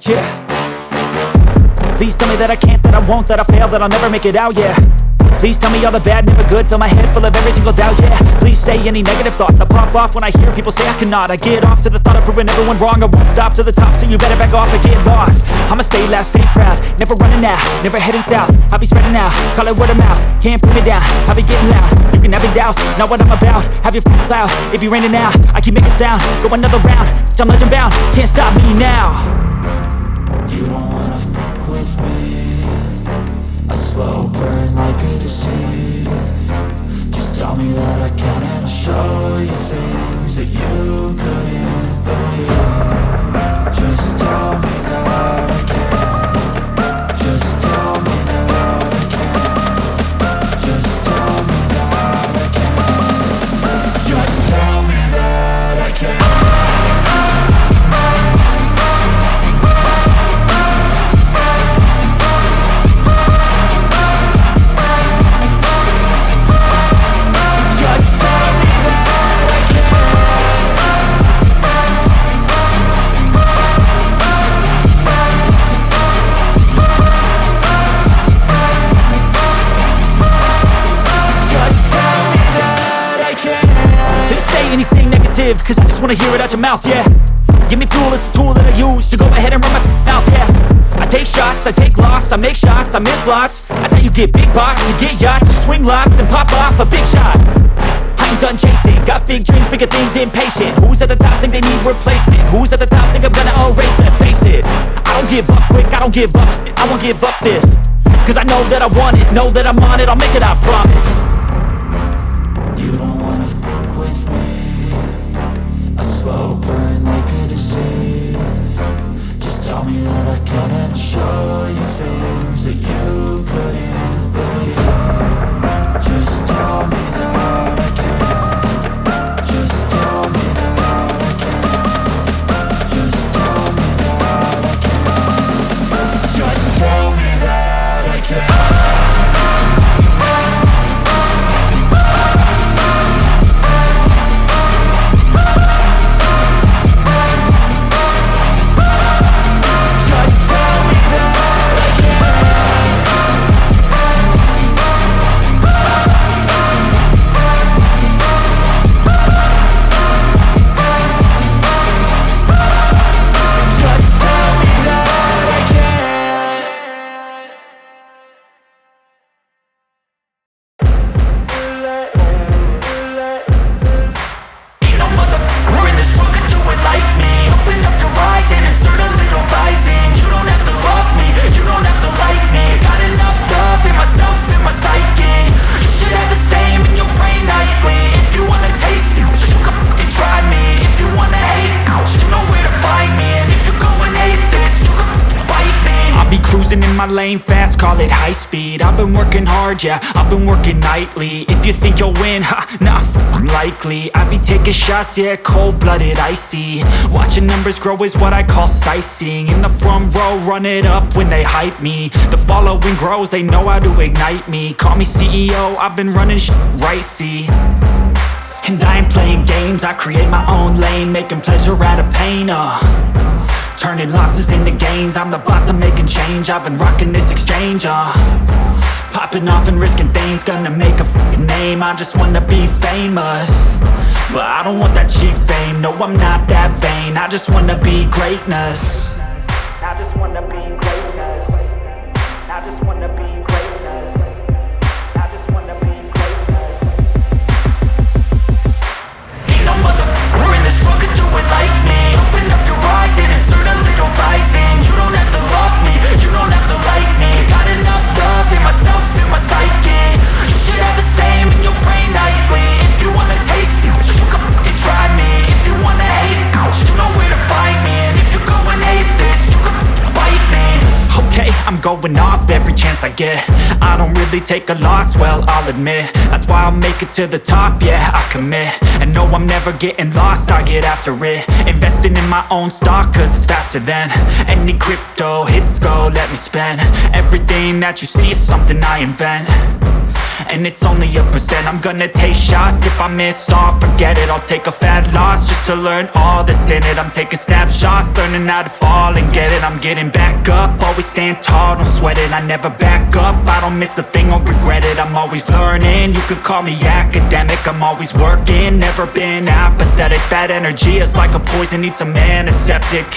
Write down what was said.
Yeah. Please tell me that I can't, that I won't, that I fail, that I'll never make it out, yeah. Please tell me all the bad, never good, fill my head full of every single doubt, yeah. Please say any negative thoughts, I pop off when I hear people say I cannot. I get off to the thought of proving everyone wrong, I won't stop to the top, so you better back off and get lost. I'ma stay loud, stay proud, never running out, never heading south. I'll be spreading out, call it word of mouth, can't put me down, I'll be getting loud. You can have your doubts, not what I'm about, have your cloud, it be raining now. I keep making sound, go another round, I'm legend bound, can't stop me now. You don't wanna fuck with me, a slow burn like a disease. Just tell me that I can and I'll show you things that you couldn't believe. Just tell me that I can. Just tell me that I can. Just tell me that I can. Just tell me that I can. Cause I just wanna hear it out your mouth, yeah. Give me fuel, it's a tool that I use to go ahead and run my mouth, yeah. I take shots, I take loss, I make shots, I miss lots. That's how you get big box, you get yachts, you swing lots and pop off a big shot. I ain't done chasing, got big dreams, bigger things, impatient. Who's at the top think they need replacement? Who's at the top think I'm gonna erase them? Face it, I don't give up quick, I don't give up shit, I won't give up this. Cause I know that I want it, know that I'm on it, I'll make it, I promise. You don't wanna fuck with me, a slow burn like a disease. Just tell me that I can and I'll show you things that you couldn't believe. Just tell me that I can. Just tell me that I can. Just tell me that I can. Just tell me that I can. My lane fast, call it high speed. I've been working hard, yeah, I've been working nightly. If you think you'll win, ha, not likely. I be taking shots, yeah, cold-blooded, icy. Watching numbers grow is what I call sightseeing. In the front row, run it up when they hype me. The following grows, they know how to ignite me. Call me CEO, I've been running right, see. And I ain't playing games, I create my own lane, making pleasure out of pain, turning losses into gains, I'm the boss, I'm making change. I've been rocking this exchange, popping off and risking things, gonna make a f***ing name. I just wanna be famous, but I don't want that cheap fame. No, I'm not that vain, I just wanna be greatness. I just wanna be greatness. I just wanna be greatness. I just wanna be greatness. Ain't no motherfucker in this world could do it like me. Open up your eyes and insert a little rising. You don't have to love me, you don't have to like me. Got enough love in myself, in my psyche. You should have the same in your brain nightly. If you wanna taste me, you can fucking try me. If you wanna hate me, you know where to find me. And if you go and hate this, you can fucking bite me. Okay, I'm going off every chance I get. I don't really take a loss, well, I'll admit. That's why I'll make it to the top, yeah, I commit. And no, I'm never getting lost, I get after it. Investing in my own stock, cause it's faster than any crypto hits go, let me spend. Everything that you see is something I invent. and it's only a percent. I'm gonna take shots, if I miss all, forget it. I'll take a fat loss just to learn all that's in it. I'm taking snapshots, learning how to fall and get it. I'm getting back up, always stand tall, don't sweat it. I never back up, I don't miss a thing or regret it. I'm always learning, you could call me academic. I'm always working, never been apathetic. That energy is like a poison, needs a antiseptic.